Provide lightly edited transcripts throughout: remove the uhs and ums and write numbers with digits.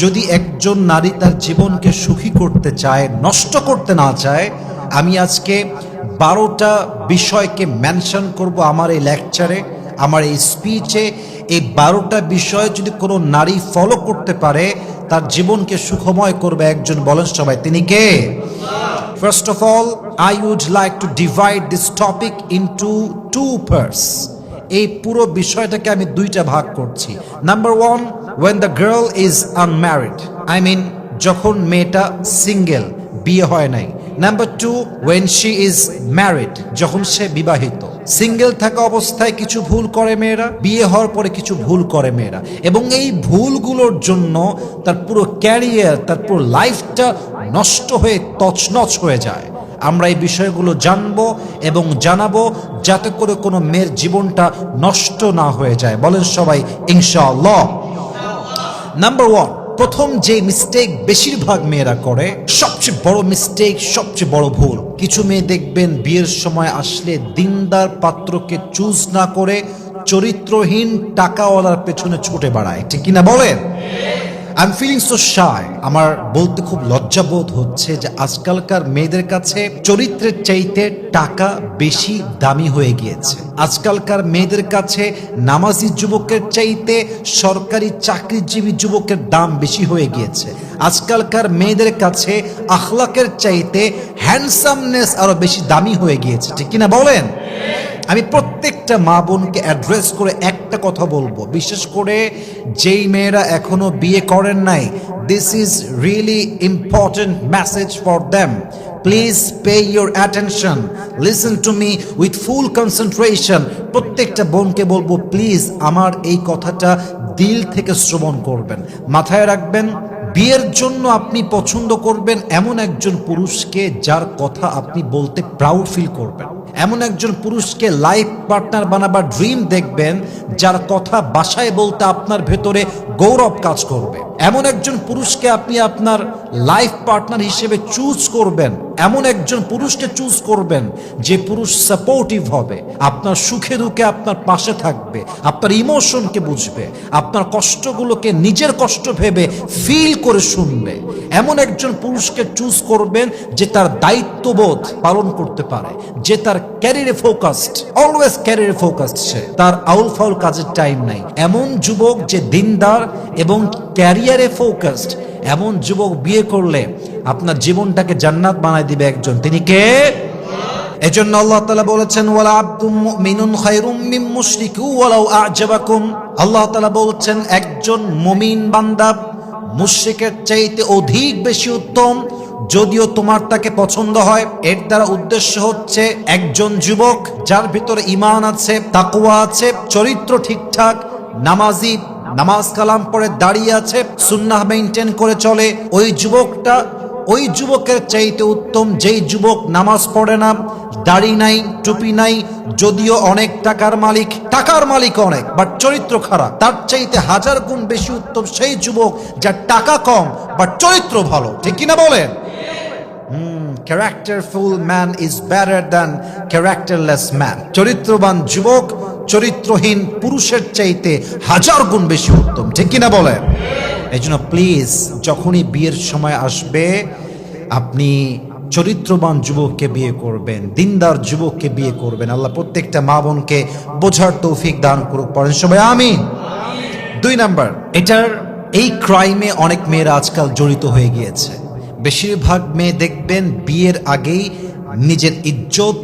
যদি একজন নারী তার জীবনকে সুখী করতে চায়, নষ্ট করতে না চায়, আমি আজকে 12টা বিষয়কে মেনশন করব আমার এই লেকচারে, আমার এই স্পিচে। এই 12টা বিষয় যদি কোনো নারী ফলো করতে পারে, তার জীবনকে সুখময় করবে একজন। বলেন সবাই, তিনি কে? First of all, I would like to divide this topic into two parts. এই পুরো বিষয়টাকে আমি দুইটা ভাগ করছি। Number one, when the girl is unmarried, I mean যখন মেয়েটা সিঙ্গেল, বিয়ে হয় নাই। Number two, when she is married, যখন সে বিবাহিত। সিঙ্গেল থাকা অবস্থায় কিছু ভুল করে মেয়েরা, বিয়ে হওয়ার পরে কিছু ভুল করে মেয়েরা, এবং এই ভুলগুলোর জন্য তার পুরো ক্যারিয়ার, তার পুরো লাইফটা নষ্ট হয়ে তছনছ হয়ে যায়। আমরা এই বিষয়গুলো জানবো এবং জানাবো যাতে করে কোনো মেয়ের জীবনটা নষ্ট না হয়ে যায়। বলেন সবাই ইনশাআল্লাহ। নাম্বার ওয়ান, প্রথম যে মিস্টেক বেশিরভাগ মেয়েরা করে, সবচেয়ে বড় মিস্টেক, সবচেয়ে বড় ভুল। কিছু মেয়ে দেখবেন বিয়ের সময় আসলে দিনদার পাত্রকে চুজ না করে চরিত্রহীন টাকাওয়ালার পেছনে ছুটে বেড়ায়, ঠিক কিনা বলেন? I am feeling so shy. আমার বলতে খুব লজ্জাবোধ হচ্ছে যে আজকালকার মেয়েদের কাছে চরিত্রের চাইতে টাকা বেশি দামি হয়ে গিয়েছে। আজকালকার মেয়েদের কাছে নামাজি যুবকের চাইতে সরকারি চাকরিজীবী যুবকের দাম বেশি হয়ে গিয়েছে। আজকালকার মেয়েদের কাছে আখলাকের চাইতে হ্যান্ডসামনেস আরো বেশি দামি হয়ে গিয়েছে, ঠিক কিনা বলেন? আমি প্রত্যেকটা মা বোনকে অ্যাড্রেস করে একটা কথা বলবো, বিশেষ করে যেই মেয়েরা এখনো বিয়ে করেন নাই, this is really important message for them. Please pay your attention, listen to me with full concentration. প্রত্যেকটা বোনকে বলবো, প্লিজ আমার এই কথাটা দিল থেকে শ্রবণ করবেন, মাথায় রাখবেন। বিয়ের জন্য আপনি পছন্দ করবেন এমন একজন পুরুষকে যার কথা আপনি বলতে প্রাউড ফিল করবেন, এমন একজন পুরুষকে লাইফ পার্টনার বানাবার ড্রিম দেখবেন, যার কথা বাসায় বলতে আপনার ভেতরে গৌরব কাজ করবে। এমন একজন পুরুষকে আপনি আপনার লাইফ পার্টনার হিসেবে চুজ করবেন, এমন একজন পুরুষকে চুজ করবেন যে পুরুষ সাপোর্টিভ হবে, আপনার সুখে দুঃখে আপনার পাশে থাকবে, আপনার ইমোশনকে বুঝবে, আপনার কষ্টগুলোকে নিজের কষ্ট ভেবে ফিল করে শুনবে। এমন একজন পুরুষকে চুজ করবেন যে তার দায়িত্ববোধ পালন করতে পারে, যে তার ক্যারিয়ারে ফোকাসড, অলওয়েজ ক্যারিয়ারে ফোকাসড, সে তার আউল ফাউল কাজের টাইম নাই। এমন যুবক যে দিনদার এবং ক্যারিয়ারে ফোকাসড, এমন যুবক বিয়ে করলে আপনার জীবনটাকে জান্নাত বানায় দিবে একজন। তিনি কে? এজন্য আল্লাহ তাআলা বলেছেন, ওয়ালা আবদুম মুমিনুন খায়রুম মিন মুশরিকি ওয়ালাউ আ'জাবাকুম। আল্লাহ তাআলা বলছেন একজন মুমিন বান্দা মুশরিকের চাইতে অধিক বেশি উত্তম, যদিও তোমার তাকে পছন্দ হয়। এর দ্বারা উদ্দেশ্য হচ্ছে একজন যুবক যার ভিতরে ঈমান আছে, তাকওয়া আছে, চরিত্র ঠিকঠাক, নামাজি, নামাজ কালাম পড়ে দাঁড়িয়ে আছে, সুন্নাহ মেইনটেইন করে চলে, ওই যুবকটা ওই যুবকের চাইতে উত্তম যেই যুবক নামাজ পড়ে না, দাড়ি নাই, টুপি নাই, যদিও অনেক টাকার মালিক অনেক, বাট চরিত্র খারাপ। তার চাইতে হাজার গুণ বেশি উত্তম সেই যুবক যার টাকা কম বাট চরিত্র ভালো, ঠিক কিনা বলেন? Characterful man is better than characterless man. চরিত্রবান যুবক চরিত্রহীন পুরুষের চাইতে হাজার গুণ বেশি উত্তম, ঠিক কিনা বলেন? এই জন্য প্লিজ যখনই বিয়ের সময় আসবে, আপনি চরিত্রবান যুবককে বিয়ে করবেন, দিনদার যুবককে বিয়ে করবেন। আল্লাহ প্রত্যেকটা মা বোনকে বোঝার তৌফিক দান করুক, পড়েন সবাই আমিন। 2 নাম্বার, এই ক্রাইমে অনেক মেয়েরা আজকাল জড়িত হয়ে গিয়েছে। বেশিরভাগ মেয়ে দেখবেন বিয়ের আগেই নিজের ইজ্জত,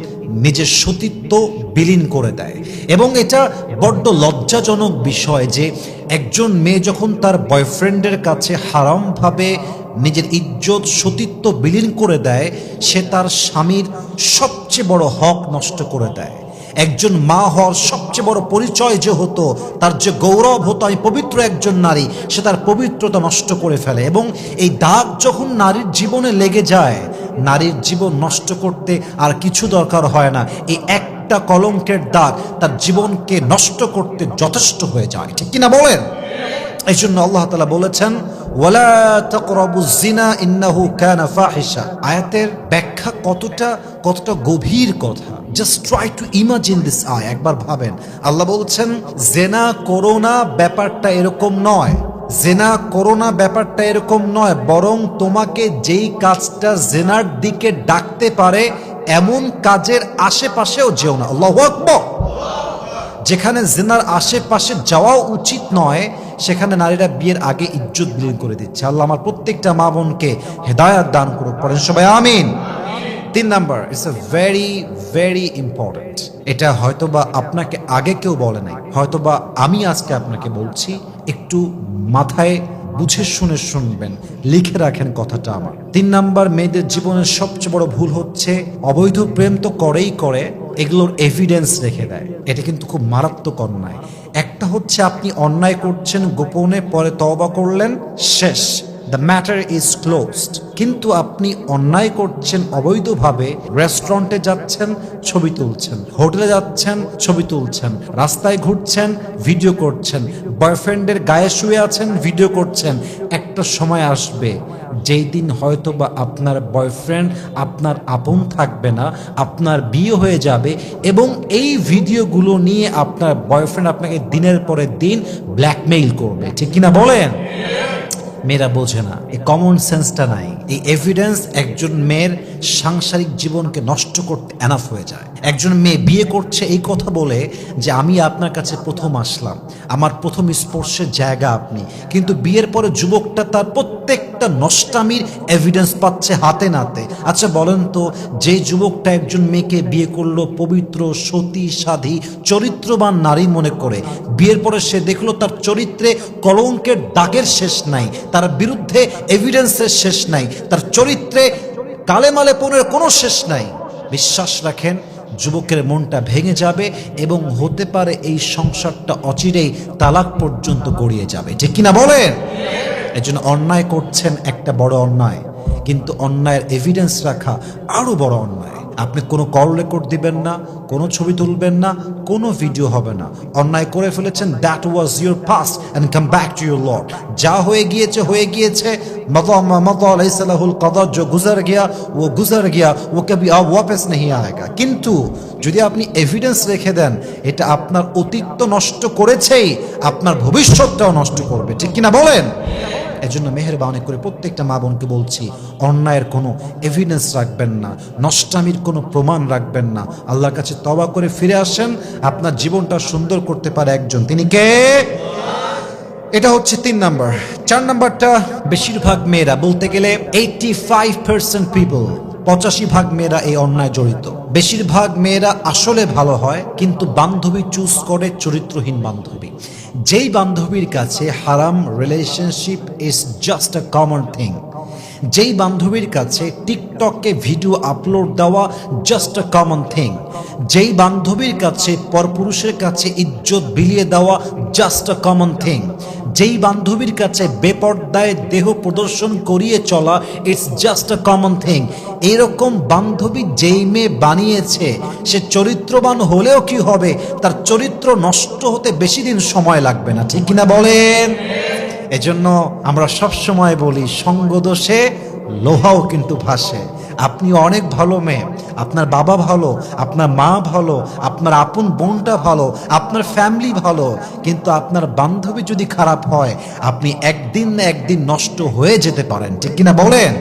নিজের সতীত্ব বিলীন করে দেয়, এবং এটা বড্ড লজ্জাজনক বিষয় যে একজন মেয়ে যখন তার বয়ফ্রেন্ডের কাছে হারামভাবে নিজের ইজ্জত, সতীত্ব বিলীন করে দেয়, সে তার স্বামীর সবচেয়ে বড় হক নষ্ট করে দেয়। একজন মা হওয়ার সবচেয়ে বড় পরিচয় যে হতো, তার যে গৌরব হতো আমি পবিত্র একজন নারী, সে তার পবিত্রতা নষ্ট করে ফেলে। এবং এই দাগ যখন নারীর জীবনে লেগে যায়, নারীর জীবন নষ্ট করতে আর কিছু দরকার হয় না। এই একটা কলঙ্কের দাগ তার জীবনকে নষ্ট করতে যথেষ্ট হয়ে যায়, ঠিক কিনা বলেন? এই জন্য আল্লাহ তাআলা বলেছেন, ওয়ালা তাকরাবুজ জিনা ইন্নাহু কানা ফাহিশা। আয়াতের ব্যাখ্যা কতটা গভীর কথা। Just try to imagine this আয়াত, একবার ভাবেন। আল্লাহ বলছেন জেনা করো না, ব্যাপারটা এরকম নয়। জেনা করো না ব্যাপারটা এরকম নয়, বরং তোমাকে যেই কাজটা জেনার দিকে ডাকতে পারে এমন কাজের আশেপাশেও যেও না। আল্লাহু আকবার। যেখানে জেনার আশেপাশে যাওয়াও উচিত নয় সেখানে নারীরা বিয়ের আগে ইজ্জত বিলীন করে দিচ্ছে। আল্লাহ আমার প্রত্যেকটা মা বোনকে হেদায়াত দান করুক, পড়েন সবাই আমিন। 3 number, it's a very very important. এটা হয়তোবা আপনাকে আগে কেউ বলে নাই, হয়তোবা আমি আজকে আপনাকে বলছি, একটু মাথায় বুঝে শুনে শুনবেন, লিখে রাখেন কথাটা আমার। 3 নাম্বার, মেয়েদের জীবনের সবচেয়ে বড় ভুল হচ্ছে অবৈধ প্রেম তো করেই করে, এগুলোর এভিডেন্স রেখে দেয়। এটা কিন্তু খুব মারাত্মক অন্যায়। একটা হচ্ছে আপনি অন্যায় করছেন গোপনে, পরে তওবা করলেন, শেষ, দ্য ম্যাটার ইজ ক্লোজড। কিন্তু আপনি অন্যায় করছেন অবৈধভাবে, রেস্টুরেন্টে যাচ্ছেন ছবি তুলছেন, হোটেলে যাচ্ছেন ছবি তুলছেন, রাস্তায় ঘুরছেন ভিডিও করছেন, বয়ফ্রেন্ডের গায়ে শুয়ে আছেন ভিডিও করছেন। একটা সময় আসবে যেই দিন হয়তো বা আপনার বয়ফ্রেন্ড আপনার আপন থাকবে না, আপনার বিয়ে হয়ে যাবে এবং এই ভিডিওগুলো নিয়ে আপনার বয়ফ্রেন্ড আপনাকে দিনের পরে দিন ব্ল্যাকমেইল করবে, ঠিক কিনা বলেন? মেয়েরা বোঝে না, এই কমন সেন্সটা নাই। এই এভিডেন্স একজন মেয়ের সাংসারিক জীবনকে নষ্ট করতে এনাফ হয়ে যায়। একজন মেয়ে বিয়ে করছে এই কথা বলে যে আমি আপনার কাছে প্রথম আসলাম, আমার প্রথম স্পর্শের জায়গা আপনি, কিন্তু বিয়ের পরে যুবকটা তার প্রত্যেকটা নষ্টামির এভিডেন্স পাচ্ছে হাতে নাতে। আচ্ছা বলেন তো, যে যুবকটা একজন মেয়েকে বিয়ে করলো পবিত্র, সতী, সাধী, চরিত্রবান নারী মনে করে, বিয়ের পরে সে দেখলো তার চরিত্রে কলঙ্কের দাগের শেষ নাই, তার বিরুদ্ধে এভিডেন্সের শেষ নাই, তার চরিত্রে কালেমালে পনের কোনো শেষ নাই, বিশ্বাস রাখেন যুবকের মনটা ভেঙে যাবে এবং হতে পারে এই সংসারটা অচিরেই তালাক পর্যন্ত গড়িয়ে যাবে, ঠিক কিনা বলেন? এজন্য অন্যায় করছেন একটা বড় অন্যায়, কিন্তু অন্যায়ের এভিডেন্স রাখা আরো বড় অন্যায়। আপনি কোনো কল রেকর্ড দিবেন না, কোনো ছবি তুলবেন না, কোনো ভিডিও হবে না। অন্যায় করে ফেলেছেন, that was your past and come back to your lord. যা হয়ে গিয়েছে হয়ে গিয়েছে, जो गुजर गया वो गुजर गया वो कभी अब वापस नहीं आएगा। কিন্তু যদি আপনি এভিডেন্স রেখে দেন, এটা আপনার অতীত তো নষ্ট করেছেই, আপনার ভবিষ্যৎটাও নষ্ট করবে, ঠিক কিনা বলেন? এজন্য মেহেরবানি করে প্রত্যেকটা মা বোনকে বলছি, অন্যায়ের কোনো এভিডেন্স রাখবেন না, নষ্টামির কোনো প্রমাণ রাখবেন না। আল্লাহর কাছে তওবা করে ফিরে আসেন, আপনার জীবনটা সুন্দর করতে পারে একজন, তিনি কে? এটা হচ্ছে 3 নাম্বার। 4 নাম্বারটা, বেশিরভাগ মেয়েরা, বলতে গেলে 85% পিপল, 85% মেয়েরা এই অন্যায় জড়িত। বেশিরভাগ মেয়েরা আসলে ভালো হয়, কিন্তু বান্ধবী চুজ করে চরিত্রহীন বান্ধবী। যেই বান্ধবীর কাছে হারাম relationship is just a common thing, যেই বান্ধবীর কাছে টিকটকে ভিডিও আপলোড দেওয়া জাস্ট আ কমন থিং, যেই বান্ধবীর কাছে পরপুরুষের কাছে ইজ্জত বিলিয়ে দেওয়া জাস্ট আ কমন থিং, যেই বান্ধবীর কাছে বেপর্দায় দেহ প্রদর্শন করিয়ে চলা it's just a common thing. এরকম বান্ধবী যেই মেয়ে বানিয়েছে, সে চরিত্রবান হলেও কি হবে, তার চরিত্র নষ্ট হতে বেশি দিন সময় লাগবে না, ঠিক কিনা বলেন? এজন্য আমরা সব সময় বলি, সঙ্গদোষে লোহাও কিন্তু ভাসে। আপনি অনেক ভালো মেয়ে, আপনার বাবা ভালো, আপনার মা ভালো, আপনার আপন বোনটা ভালো, আপনার ফ্যামিলি ভালো, কিন্তু আপনার বান্ধবী যদি খারাপ হয়, আপনি একদিন না একদিন নষ্ট হয়ে যেতে পারেন, ঠিক কিনা বলেন?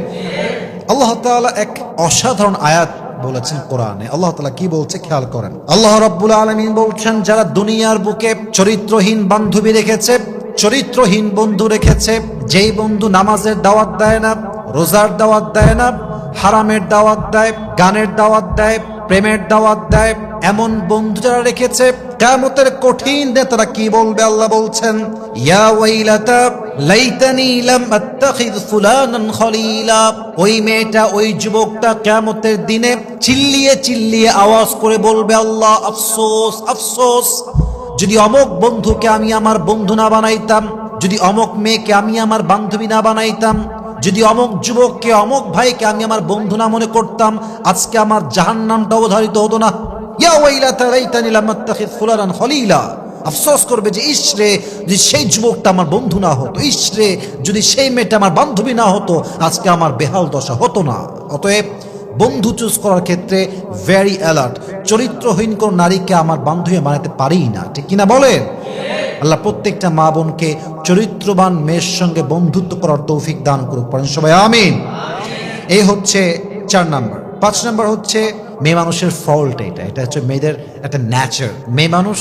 আল্লাহ তাআলা এক অসাধারণ আয়াত বলেছেন কোরআনে। আল্লাহ তাআলা কি বলছে খেয়াল করেন। আল্লাহ রাব্বুল আলামিন বলছেন, যারা দুনিয়ার বুকে চরিত্রহীন বান্ধবী রেখেছে, চরিত্রহীন বন্ধু রেখেছে, যেই বন্ধু নামাজের দাওয়াত দেয় না, রোজার দাওয়াত দেয় না, হারামের দাওয়াত দেয়, গানের দাওয়াত দেয়, প্রেমের দাওয়াত দেয়, এমন বন্ধু যারা রেখেছে, কিয়ামতের কঠিন দিনে তারা কি বলবে? আল্লাহ বলছেন, ইয়া ওয়াইলাতা লাইতানি লাম আত্তাখিয ফুলানান খলিলা। ওই মেয়েটা, ওই যুবকটা কিয়ামতের দিনে চিল্লিয়ে চিল্লিয়ে আওয়াজ করে বলবে, আল্লাহ আফসোস আফসোস, যদি অমক বন্ধুকে আমি আমার বন্ধু না বানাইতাম, যদি অমক মেয়েকে আমি আমার বান্ধবী না বানাইতাম, যদি অমক যুবককে, অমক ভাইকে আমি আমার বন্ধু না মনে করতাম, আজকে আমার জাহান্নামটা অবধারিত হতো না। ইয়া ওয়াইলাতা লাইতানি লাম আত্তাখিয ফুলানান খলিলা। আফসোস করবে যে ইসরে, যদি সেই যুবকটা আমার বন্ধু না হতো, ইসরে যদি সেই মেয়েটা আমার বান্ধবী না হতো, আজকে আমার বেহাল দশা হতো না। অতএব বন্ধু চুজ করার ক্ষেত্রে ভেরি অ্যালার্ট। চরিত্রহীন কোন নারীকে আমার বান্ধবী বানাতে পারি না, ঠিক কিনা বলেন? আল্লাহ প্রত্যেকটা মা বোনকে চরিত্রবান মেয়ের সঙ্গে বন্ধুত্ব করার তৌফিক দান করুক, পড়েন সবাই আমিন। এই হচ্ছে 4 নাম্বার। 5 নাম্বার হচ্ছে মেয়ে মানুষের ফল্ট। এটা হচ্ছে মেয়েদের একটা ন্যাচার। মেয়ে মানুষ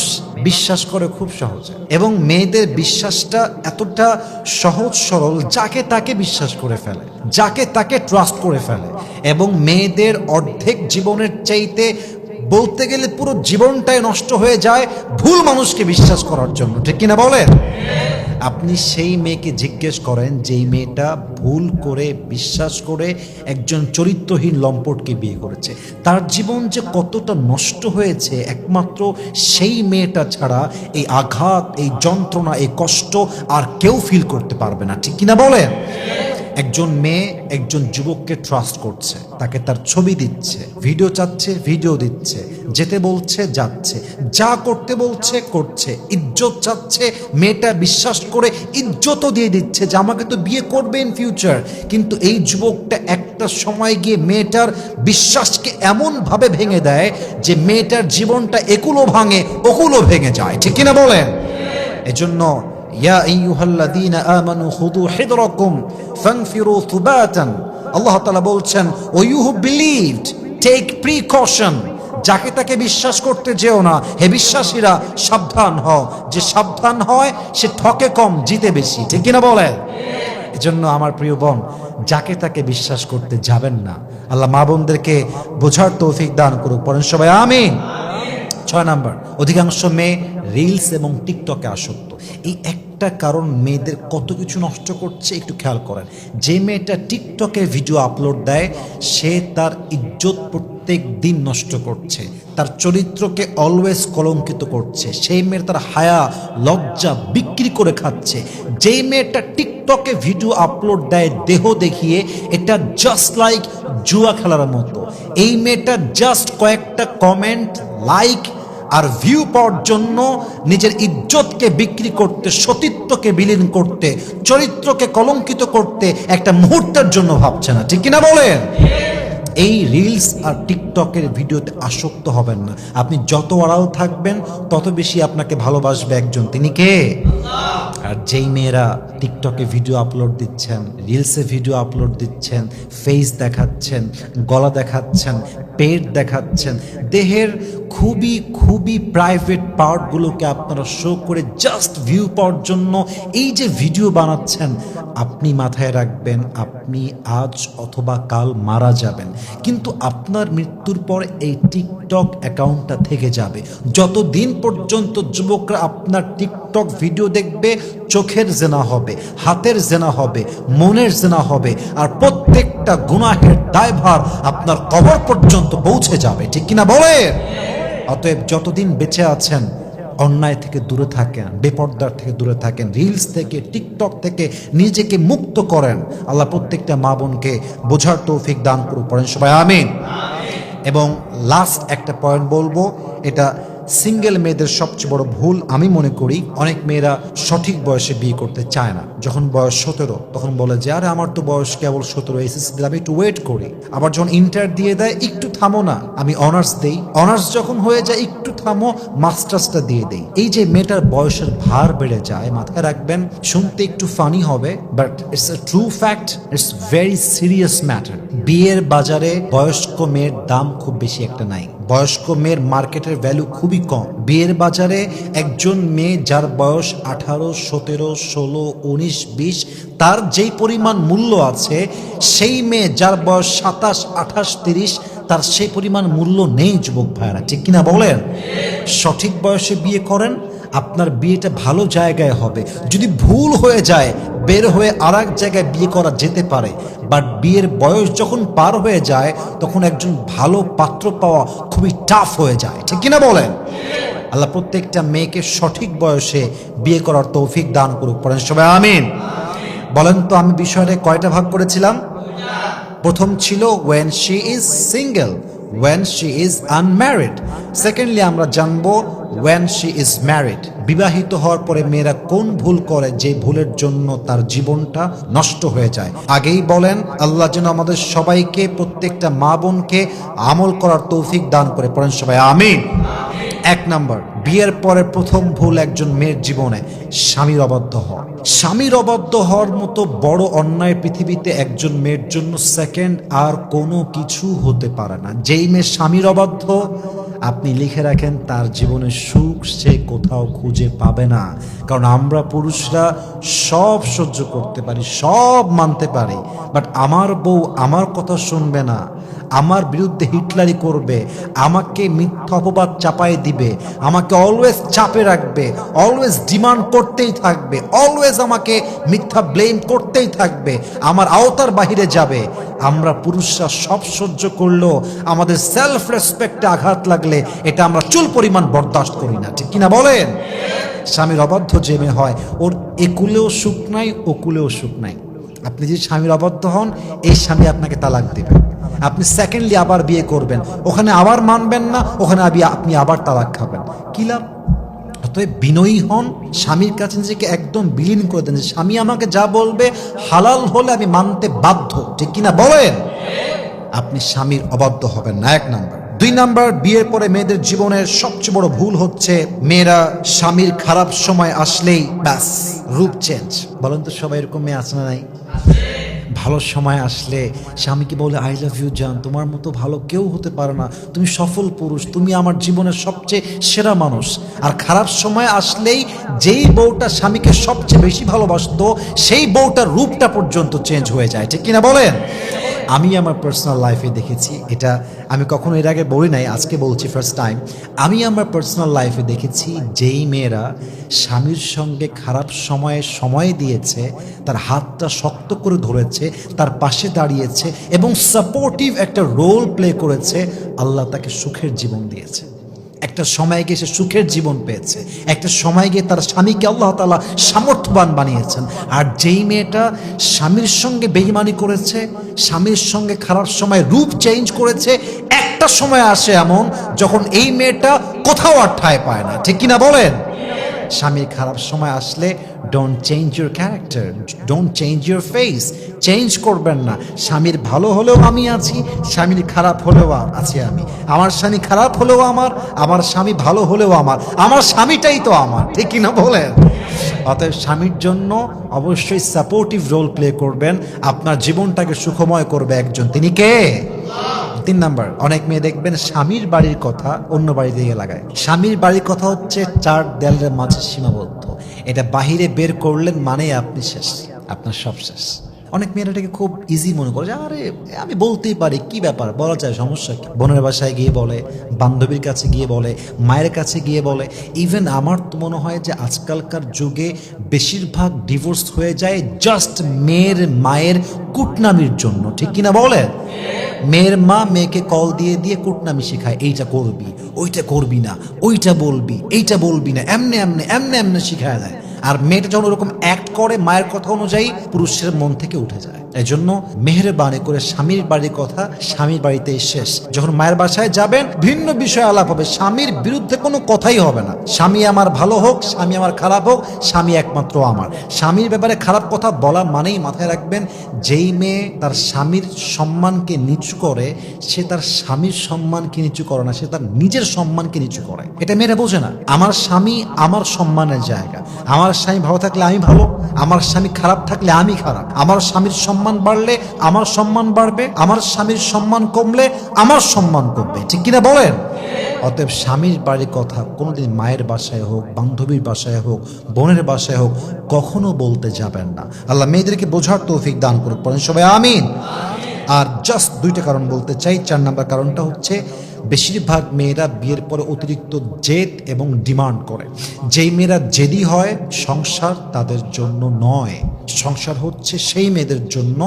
বিশ্বাস করে খুব সহজে, এবং মেয়েদের বিশ্বাসটা এতটা সহজ সরল, যাকে তাকে বিশ্বাস করে ফেলে, যাকে তাকে ট্রাস্ট করে ফেলে, এবং মেয়েদের অর্ধেক জীবনের চাইতে বলতে গেলে পুরো জীবনটাই নষ্ট হয়ে যায় ভুল মানুষকে বিশ্বাস করার জন্য, ঠিক কিনা বলেন? আপনি সেই মেয়েকে জিজ্ঞেস করেন যেই মেয়েটা ভুল করে বিশ্বাস করে একজন চরিত্রহীন লম্পটকে বিয়ে করেছে, তার জীবন যে কতটা নষ্ট হয়েছে একমাত্র সেই মেয়েটা ছাড়া এই আঘাত, এই যন্ত্রণা, এই কষ্ট আর কেউ ফিল করতে পারবে না, ঠিক কিনা বলেন? একজন মেয়ে একজন যুবককে ট্রাস্ট করছে, তাকে তার ছবি দিচ্ছে, ভিডিও চাচ্ছে, ভিডিও দিচ্ছে, যেতে বলছে যাচ্ছে, যা করতে বলছে করছে, ইজ্জত চাচ্ছে, মেয়েটা বিশ্বাস করে ইজ্জতও দিয়ে দিচ্ছে যে আমাকে তো বিয়ে করবে ইন ফিউচার। কিন্তু এই যুবকটা একটা সময় গিয়ে মেয়েটার বিশ্বাসকে এমনভাবে ভেঙে দেয় যে মেয়েটার জীবনটা একুলো ভাঙে ওকুলো ভেঙে যায়, ঠিক কিনা বলেন? এজন্য ইয়া আইয়ুহাল্লাযীনা আমানু খুযু হিদরাকুম ফানফিরু সুবাতান, আল্লাহ তাআলা বলছেন O you who believed take precaution, যাকে তাকে বিশ্বাস করতে যেও না, হে বিশ্বাসীরা সাবধান হও, যে সাবধান হয় সে ঠকে কম জিতে বেশি, ঠিক কিনা বলে? এজন্য আমার প্রিয় বোন, যাকে তাকে বিশ্বাস করতে যাবেন না। আল্লাহ মা বোনদেরকে বোঝার তৌফিক দান করুক, পড়েন সবাই আমিন। 6 নাম্বার, অধিকাংশ মেয়ে রিলস এবং টিকটকে আসক্ত। এই একটা কারণ মেয়েদের কত কিছু নষ্ট করছে একটু খেয়াল করেন। যে মেয়েটা টিকটকে ভিডিও আপলোড দেয় সে তার ইজ্জত প্রত্যেক দিন নষ্ট করছে, তার চরিত্রকে অলওয়েজ কলঙ্কিত করছে। সেই মেয়ের তার হায়া লজ্জা বিক্রি করে খাচ্ছে। যেই মেয়েটা টিকটকে ভিডিও আপলোড দেয় দেহ দেখিয়ে, এটা জাস্ট লাইক জুয়া খেলার মতো। এই মেয়েটা জাস্ট কয়েকটা কমেন্ট, লাইক আর ভিউ পাওয়ার জন্য নিজের ইজ্জতকে বিক্রি করতে, সতীত্বকে বিলীন করতে, চরিত্রকে কলঙ্কিত করতে একটা মুহূর্তের জন্য ভাবছে না, ঠিক কিনা বলেন? এই রিলস আর টিকটকের ভিডিওতে আসক্ত হবেন না। আপনি যত আড়াল থাকবেন তত বেশি আপনাকে ভালোবাসবে একজন, তিনি কে? আর যেই মেয়েরা টিকটকে ভিডিও আপলোড দিচ্ছেন, রিলসে ভিডিও আপলোড দিচ্ছেন, ফেস দেখাচ্ছেন, গলা দেখাচ্ছেন, পেট দেখাচ্ছেন, দেহের খুবই খুবই প্রাইভেট পার্টগুলোকে আপনারা শো করে জাস্ট ভিউ পাওয়ার জন্য এই যে ভিডিও বানাচ্ছেন, আপনি মাথায় রাখবেন আপনি আজ অথবা কাল মারা যাবেন, কিন্তু আপনার মৃত্যুর পর এই টিকটক অ্যাকাউন্টটা থেকে যাবে। যতদিন পর্যন্ত যুবকরা আপনার টিকটক ভিডিও দেখবে, চোখের জেনা হবে, হাতের জেনা হবে, মনের জেনা হবে, আর প্রত্যেকটা গুনাহের দায়ভার আপনার কবর পর্যন্ত পৌঁছে যাবে, ঠিক কিনা বলে? অতএব যতদিন বেঁচে আছেন অন্যায় থেকে দূরে থাকেন, বেপর্দার থেকে দূরে থাকেন, রিলস থেকে, টিকটক থেকে নিজেকে মুক্ত করেন। আল্লাহ প্রত্যেকটা মা বোনকে বোঝার তৌফিক দান করুক, পড়েন সবাই আমিন। এবং লাস্ট একটা পয়েন্ট বলবো, এটা সিঙ্গেল মেয়েদের সবচেয়ে বড় ভুল আমি মনে করি। অনেক মেয়েরা সঠিক বয়সে বিয়ে করতে চায় না। যখন বয়স 17 তখন বলে যে আরে আমার তো বয়স কেবল 17, এসএসসি দিলে আমি একটু ওয়েট করি। আবার যখন ইন্টার দিয়ে দেয় একটু থামো না, আমি অনার্স দেই, অনার্স যখন হয়ে যায় একটু থামো, মাস্টার্সটা দিয়ে দেই। এই যে মেয়েটার বয়সের ভার বেড়ে যায়, মাথায় রাখবেন, শুনতে একটু ফানি হবে but it's a true fact, it's very serious matter. বিয়ের বাজারে বয়স্ক মেয়ের দাম খুব বেশি একটা নাই। বয়স্ক মেয়ের মার্কেটের ভ্যালু খুবই কম। বিয়ের বাজারে একজন মেয়ে যার বয়স 18, 17, 16, 19, 20 তার যেই পরিমাণ মূল্য আছে, সেই মেয়ে যার বয়স 27, 28, 30 তার সেই পরিমাণ মূল্য নেই। যুবক ভাইরা, ঠিক কিনা বলেন? সঠিক বয়সে বিয়ে করেন, আপনার বিয়েটা ভালো জায়গায় হবে। যদি ভুল হয়ে যায় বের হয়ে আর এক জায়গায় বিয়ে করা যেতে পারে, বাট বিয়ের বয়স যখন পার হয়ে যায় তখন একজন ভালো পাত্র পাওয়া খুবই টাফ হয়ে যায়, ঠিক কিনা বলেন? আল্লাহ প্রত্যেকটা মেয়েকে সঠিক বয়সে বিয়ে করার তৌফিক দান করুক, পড়েন সবাই আমিন। বলেন তো আমি বিষয়টা কয়টা ভাগ করেছিলাম? প্রথম ছিল when she is single, when she is unmarried. Secondly আমরা জানবো when she is married, বিবাহিত হওয়ার পরে মেয়েরা কোন ভুল করে যে ভুলের জন্য তার জীবনটা নষ্ট হয়ে যায়। আগেই বলেন আল্লাহ যেন আমাদের সবাইকে, প্রত্যেকটা মা বোনকে আমল করার তৌফিক দান করে, পড়েন সবাই আমিন। এক নাম্বার, বিয়ের পরে প্রথম ভুল একজন মেয়ের জীবনে স্বামীর অবাধ্য হওয়া। স্বামীর অবাধ্য হওয়ার মতো বড় অন্যায় পৃথিবীতে একজন মেয়ের জন্য সেকেন্ড আর কোনো কিছু হতে পারে না। যেই মেয়ে স্বামীর অবাধ্য, আপনি লিখে রাখেন তার জীবনের সুখ সে কোথাও খুঁজে পাবে না। কারণ আমরা পুরুষরা সব সহ্য করতে পারি, সব মানতে পারি, বাট আমার বউ আমার কথা শুনবে না, আমার বিরুদ্ধে হিটলারি করবে, আমাকে মিথ্যা অপবাদ চাপাই দিবে, আমাকে অলওয়েজ চাপে রাখবে, অলওয়েজ ডিমান্ড করতেই থাকবে, অলওয়েজ আমাকে মিথ্যা ব্লেম করতেই থাকবে, আমার আওতার বাহিরে যাবে। আমরা পুরুষরা সব সহ্য করলেও আমাদের সেলফ রেসপেক্টে আঘাত লাগলে এটা আমরা চুল পরিমাণ বরদাস্ত করি না, ঠিক কিনা বলেন? স্বামীর অবাধ্য যে মেয়ে হয়, ওর একুলেও সুখ নাই, ওকুলেও সুখ নাই। আপনি যদি স্বামীর অবাধ্য হন, এই স্বামী আপনাকে তালাক দেবে। আপনি সেকেন্ডলি আবার বিয়ে করবেন, ওখানে আবার মানবেন না, ওখানে আপনি আবার তালাক খাবেন, কি লাভ? অতএব বিনয়ী হন, স্বামীর কাছে নিজেকে একদম বিলীন করে দেন। স্বামী আমাকে যা বলবে হালাল হলে আমি মানতে বাধ্য, ঠিক কিনা বলেন? আপনি স্বামীর অবাধ্য হবেন না, এক নাম্বার। দুই নাম্বার, বিয়ের পরে মেয়েদের জীবনের সবচেয়ে বড় ভুল হচ্ছে মেয়েরা স্বামীর খারাপ সময় আসলেই ব্যাস রূপ চেঞ্জ। বলেন তো সবাই এরকম মেয়ে আছে না নাই? ভালো সময় আসলে স্বামীকে বলে আই লাভ ইউ জান, তোমার মতো ভালো কেউ হতে পারে না, তুমি সফল পুরুষ, তুমি আমার জীবনের সবচেয়ে সেরা মানুষ। আর খারাপ সময় আসলেই যেই বউটা স্বামীকে সবচেয়ে বেশি ভালোবাসতো সেই বউটার রূপটা পর্যন্ত চেঞ্জ হয়ে যায়, ঠিক কিনা বলেন? আমি আমার পার্সোনাল লাইফে দেখেছি, এটা আমি কখনো এর আগে বলি নাই, আজকে বলছি ফার্স্ট টাইম। আমি আমার পার্সোনাল লাইফে দেখেছি যেই মেয়েরা স্বামীর সঙ্গে খারাপ সময়ে সময় দিয়েছে, তার হাতটা শক্ত করে ধরেছে, তার পাশে দাঁড়িয়েছে এবং সাপোর্টিভ একটা রোল প্লে করেছে, আল্লাহ তাকে সুখের জীবন দিয়েছে। একটা সময় গিয়ে সে সুখের জীবন পেয়েছে, একটা সময় গিয়ে তার স্বামীকে আল্লাহ তাআলা সামর্থ্যবান বানিয়েছেন। আর যেই মেয়েটা স্বামীর সঙ্গে বেঈমানি করেছে, স্বামীর সঙ্গে খারাপ সময় রূপ চেঞ্জ করেছে, একটা সময় আসে এমন যখন এই মেয়েটা কোথাও আর ঠাঁই পায় না, ঠিক কিনা বলেন? স্বামীর খারাপ সময় আসলে don't change your character, don't change your face, change করবেন না। স্বামীর ভালো হলেও আমি আছি, স্বামীর খারাপ হলেও আছি আমি, আমার স্বামী খারাপ হলেও আমার স্বামী ভালো হলেও আমার স্বামীটাই তো আমার, ঠিক কিনা বলেন? অতএব স্বামীর জন্য অবশ্যই সাপোর্টিভ রোল প্লে করবেন, আপনার জীবনটাকে সুখময় করবে একজন, তিনি কে? তিন নাম্বার, অনেক মেয়ে দেখবেন স্বামীর বাড়ির কথা অন্য বাড়িতে গিয়ে লাগায়। স্বামীর বাড়ির কথা হচ্ছে চার দেয়ালের মাঝে সীমাবদ্ধ, এটা বাহিরে বের করলেন মানে আপনি শেষ, আপনার সব শেষ। অনেক মেয়েরা এটাকে খুব ইজি মনে করে যে আরে আমি বলতেই পারি, কি ব্যাপার, বলা যায়, সমস্যা কি? বোনের বাসায় গিয়ে বলে, বান্ধবীর কাছে গিয়ে বলে, মায়ের কাছে গিয়ে বলে। ইভেন আমার তো মনে হয় যে আজকালকার যুগে বেশিরভাগ ডিভোর্স হয়ে যায় জাস্ট মেয়ের মায়ের কুটনামির জন্য, ঠিক কিনা বলেন? মেয়ের মা মেয়েকে কল দিয়ে দিয়ে কুটনামি শেখায়, এইটা করবি, ওইটা করবি না, ওইটা বলবি, এইটা বলবি না, এমনে এমনে এমনে এমনে শিখায় দেয়। আর মেয়েটা যখন ওরকম অ্যাক্ট করে মায়ের কথা অনুযায়ী, পুরুষের মন থেকে উঠে যায়। এই জন্য মেহেরবানি করে স্বামীর বাড়ির কথা স্বামীর বাড়িতেই শেষ। যখন মায়ের বাসায় যাবেন ভিন্ন বিষয় আলাপ হবে, স্বামীর বিরুদ্ধে কোনো কথাই হবে না। স্বামী আমার ভালো হোক, স্বামী আমার খারাপ হোক, স্বামী একমাত্র আমার। স্বামীর ব্যাপারে খারাপ কথা বলা মানেই মাথায় রাখবেন, যেই মেয়ে তার স্বামীর সম্মানকে নিচু করে, সে তার স্বামীর সম্মানকে নিচু করে না, সে তার নিজের সম্মানকে নিচু করে। এটা মেয়েরা বোঝে না। আমার স্বামী আমার সম্মানের জায়গা, আমার স্বামী ভালো থাকলে আমি ভালো, আমার স্বামী খারাপ থাকলে আমি খারাপ। আমার স্বামীর সম্মান বাড়লে আমার সম্মান বাড়বে, আমার স্বামীর সম্মান কমলে আমার সম্মান কমবে, ঠিক কিনা বলেন? অতএব স্বামীর বাড়ির কথা কোনোদিন মায়ের বাসায় হোক, বান্ধবীর বাসায় হোক, বোনের বাসায় হোক, কখনো বলতে যাবেন না। আল্লাহ মেয়েদেরকে বোঝার তৌফিক দান করুক, পড়েন সবাই আমিন। আর জাস্ট দুইটা কারণ বলতে চাই। 4 নাম্বার কারণটা হচ্ছে বেশিরভাগ মেয়েরা বিয়ের পরে অতিরিক্ত জেদ এবং ডিমান্ড করে। যেই মেয়েরা জেদি হয়, সংসার তাদের জন্য নয়। সংসার হচ্ছে সেই মেয়েদের জন্য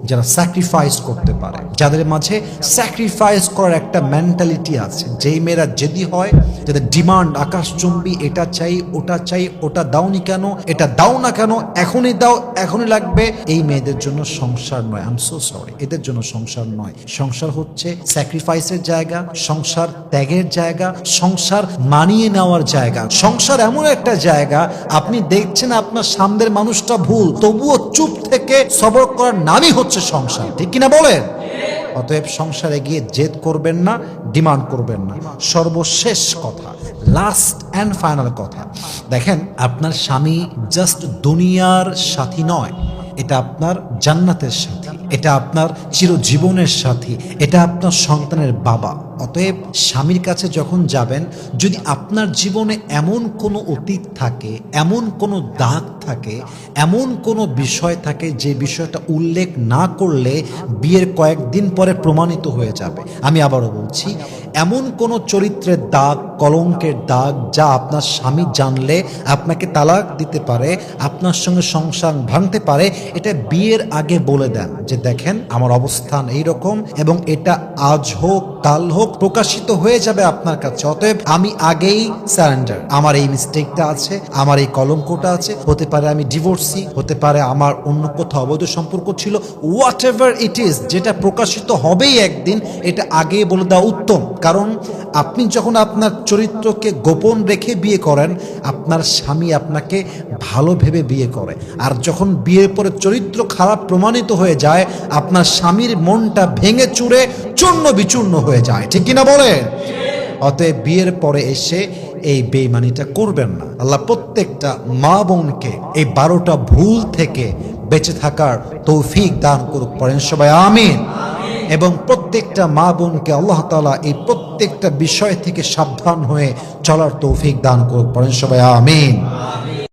যারা স্যাক্রিফাইস করতে পারে, যাদের মাঝে স্যাক্রিফাইস করার একটা মেন্টালিটি আছে। যেই মেয়েরা জেদি হয়, যাদের ডিমান্ড আকাশচুম্বী, এটা চাই, ওটা দাওনি কেন, এটা দাও না কেন, এখনই দাও, এখনই লাগবে, এই মেয়েদের জন্য সংসার নয়। আই এম সো সরি, এদের জন্য সংসার নয়। সংসার হচ্ছে স্যাক্রিফাইসের জায়গা, সংসার ত্যাগের জায়গা, সংসার মানিয়ে নেওয়ার জায়গা। সংসার এমন একটা জায়গা, আপনি দেখছেন আপনার সামনের মানুষটা ভুল, তবুও চুপ থেকে সবর করার নামই হচ্ছে সংসার, ঠিক কিনা বলেন? অতএব সংসারে গিয়ে জেদ করবেন না, ডিমান্ড করবেন না। সর্বশেষ কথা, লাস্ট অ্যান্ড ফাইনাল কথা, দেখেন আপনার স্বামী জাস্ট দুনিয়ার সাথী নয়, এটা আপনার জান্নাতের সাথী, এটা আপনার চিরজীবনের সাথী, এটা আপনার সন্তানের বাবা। অতএব স্বামীর কাছে যখন যাবেন, যদি আপনার জীবনে এমন কোনো অতীত থাকে, এমন কোনো দাগ থাকে, এমন কোনো বিষয় থাকে যে বিষয়টা উল্লেখ না করলে বিয়ের কয়েকদিন পরে প্রমাণিত হয়ে যাবে, আমি আবারও বলছি, এমন কোনো চরিত্রের দাগ, কলঙ্কের দাগ যা আপনার স্বামী জানলে আপনাকে তালাক দিতে পারে, আপনার সঙ্গে সংসার ভাঙতে পারে, এটা বিয়ের আগে বলে দেন যে দেখেন আমার অবস্থান এইরকম এবং এটা আজ হোক কাল হোক প্রকাশিত হয়ে যাবে আপনার কাছে। অতএব আমি আগেই সারেন্ডার, আমার এই মিস্টেকটা আছে, আমার এই কলঙ্কটা আছে, হতে পারে আমি ডিভোর্সি, হতে পারে আমার অন্য কোথাও অবৈধ সম্পর্ক ছিল, হোয়াট এভার ইট ইজ, যেটা প্রকাশিত হবেই একদিন, এটা আগেই বলে দেওয়া উত্তম। কারণ আপনি যখন আপনার চরিত্রকে গোপন রেখে বিয়ে করেন, আপনার স্বামী আপনাকে ভালো ভেবে বিয়ে করে, আর যখন বিয়ের পরে চরিত্র খারাপ প্রমাণিত হয়ে যায়, আপনার স্বামীর মনটা ভেঙে চুরে চূর্ণ বিচূর্ণ হয়ে যায়, ঠিক কিনা বলেন? অতএব বিয়ের পরে এসে এই বেঈমানিটা করবেন না। আল্লাহ প্রত্যেকটা মা বোনকে এই 12টা ভুল থেকে বেঁচে থাকার তৌফিক দান করুক, পড়েন সবাই আমিন। এবং প্রত্যেকটা মা বোনকে আল্লাহ তাআলা এই প্রত্যেকটা বিষয় থেকে সাবধান হয়ে চলার তৌফিক দান করুক, পড়েন সবাই আমিন।